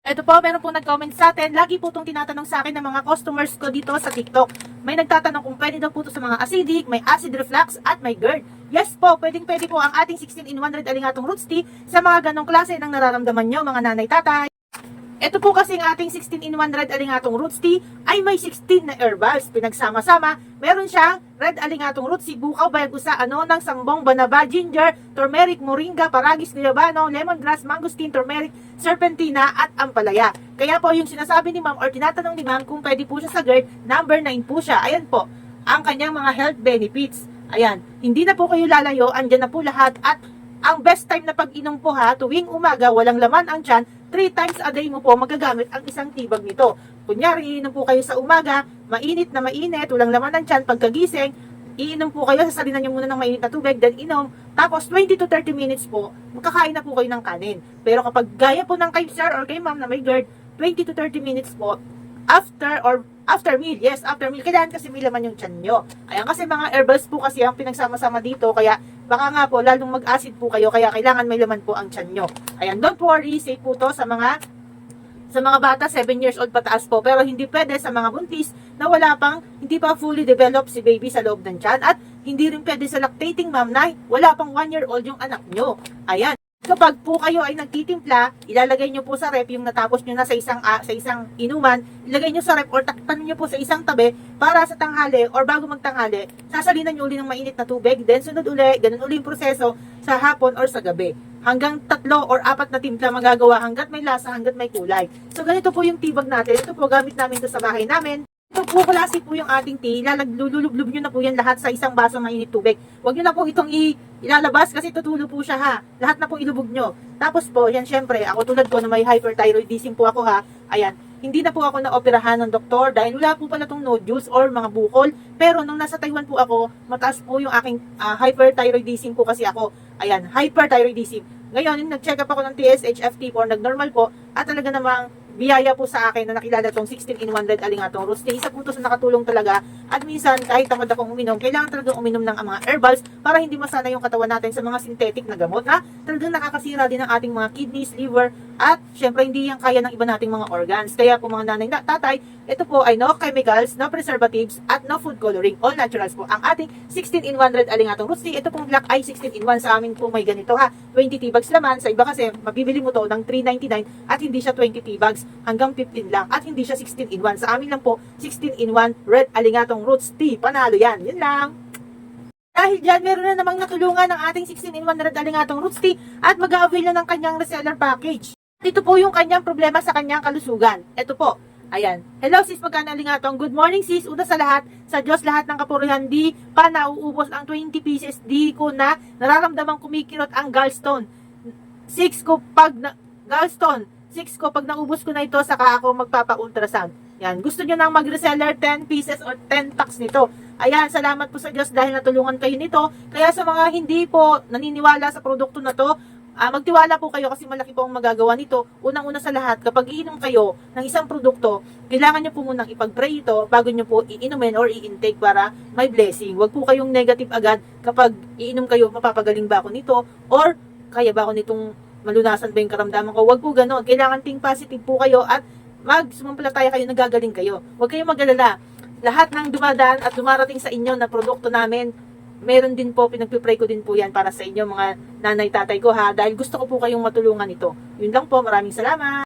Ito po, meron pong nag-comment sa atin. Lagi po itong tinatanong sa akin ng mga customers ko dito sa TikTok. May nagtatanong kung pwede daw po ito sa mga acidic, may acid reflux, at may GERD. Yes po, pwede po ang ating 16-in-1 Red Alingatong Roots Tea sa mga ganong klase ng nararamdaman nyo, mga nanay-tatay. Ito po kasing ating 16-in-1 Red Alingatong Roots Tea ay may 16 na herbals. Pinagsama-sama, meron siyang Red Alingatong Roots Tea, bukaw, bayagusa, ng sangbong, banaba, ginger, turmeric, moringa, paragis, guyabano, lemongrass, mangosteen, turmeric, serpentina, at ampalaya. Kaya po yung sinasabi ni ma'am or tinatanong ni ma'am kung pwede po siya sa GERD, number 9 po siya. Ayan po, ang kanyang mga health benefits. Ayan, hindi na po kayo lalayo, andyan na po lahat at ang best time na pag-inom po ha, tuwing umaga, walang laman ang tiyan, 3 times a day mo po magagamit ang isang tibag nito. Kunyari, iinom po kayo sa umaga, mainit na mainit, walang laman ang tiyan, pagkagising, iinom po kayo, sasalinan nyo muna ng mainit na tubig, then inom, tapos 20 to 30 minutes po, makakain na po kayo ng kanin. Pero kapag gaya po ng kay sir or kay ma'am na may GERD, 20 to 30 minutes po, after meal, yes, after meal, kailangan kasi may laman yung tiyan nyo. Ayan, kasi mga herbals po kasi ang pinagsama-sama dito, kaya baka nga po, lalong mag-acid po kayo, kaya kailangan may laman po ang tiyan nyo. Ayan, don't worry, safe po to sa mga bata, 7 years old pataas po, pero hindi pwede sa mga buntis na hindi pa fully developed si baby sa loob ng tiyan, at hindi rin pwede sa lactating mom na wala pang 1 year old yung anak nyo. Ayan. Kapag po kayo ay nagtitimpla, ilalagay nyo po sa rep yung natapos nyo na sa isang inuman, ilagay nyo sa rep or takpan nyo po sa isang tabi para sa tanghali or bago magtanghali, sasalinan nyo uli ng mainit na tubig, then sunod uli, ganun uli yung proseso sa hapon or sa gabi. Hanggang 3 or 4 na timpla magagawa hanggat may lasa, hanggat may kulay. So ganito po yung tibag natin. Ito po gamit namin ito sa bahay namin. Ito po klase po yung ating tea. Lulublob nyo na po yan lahat sa isang baso mainit tubig. Huwag nyo na po itong ilalabas kasi tutulo po siya ha. Lahat na po ilubog nyo. Tapos po, yan syempre, ako tulad ko na may hyperthyroidism po ako ha. Ayan, hindi na po ako na-operahan ng doktor dahil wala po pala itong nodules or mga bukol. Pero nung nasa Taiwan po ako, mataas po yung aking hyperthyroidism po kasi ako. Ayan, hyperthyroidism. Ngayon, yung nag-check up ako ng TSH, FT4, nag-normal po, at talaga namang biyaya po sa akin na nakilala itong 16-in-1 Red Alingatong Roots Tea. Isa po ito sa nakatulong talaga. At minsan, kahit tamad akong uminom, kailangan talagang uminom ng mga herbals para hindi masana yung katawan natin sa mga synthetic na gamot na talagang nakakasira din ang ating mga kidneys, liver, at syempre hindi yan kaya ng iba nating mga organs. Kaya po mga nanay, tatay, ito po ay no chemicals, no preservatives, at no food coloring. All naturals po. Ang ating 16-in-1 Red Alingatong Roots Tea, ito pong black ay 16-in-1 sa amin po may ganito ha. 20 tea bags laman. Sa iba kasi, mabibili mo to ng $3.99 at hindi siya 20 tea bags, hanggang 15 lang. At hindi siya 16-in-1. Sa amin lang po, 16-in-1 Red Alingatong Roots Tea. Panalo yan. Yun lang. Dahil dyan, meron na namang natulungan ng ating 16-in-1 Red Alingatong Roots Tea at mag-a-avail na ng kanyang reseller package. Ito po yung kanyang problema sa kanyang kalusugan. Ito po. Ayan. Hello sis, magkano alingatong? Good morning sis. Una sa lahat, sa Diyos lahat ng kapurihan, di pa nauubos ang 20 pieces. Di ko na nararamdamang kumikirot ang gallstone. 6 ko pag naubos ko na ito, saka ako magpapa-ultrasound. Yan. Gusto nyo nang mag-reseller 10 pieces or 10 packs nito. Ayan, salamat po sa Diyos dahil natulungan kayo nito. Kaya sa mga hindi po naniniwala sa produkto na to, magtiwala po kayo kasi malaki po ang magagawa nito. Unang-una sa lahat, kapag iinom kayo ng isang produkto, kailangan nyo po munang ipag-pray ito bago nyo po iinumin or i-intake para may blessing. Huwag po kayong negative agad kapag iinom kayo, mapapagaling ba ako nito? Or kaya ba ako nitong malunasan ba yung karamdaman ko? Huwag po ganon. Kailangan think positive po kayo at sumampalataya kayo, nagagaling kayo. Huwag kayong mag-alala. Lahat ng dumadaan at dumarating sa inyo na produkto namin, meron din po, pinagpipray ko din po yan para sa inyo mga nanay, tatay ko ha, dahil gusto ko po kayong matulungan ito. Yun lang po, maraming salamat.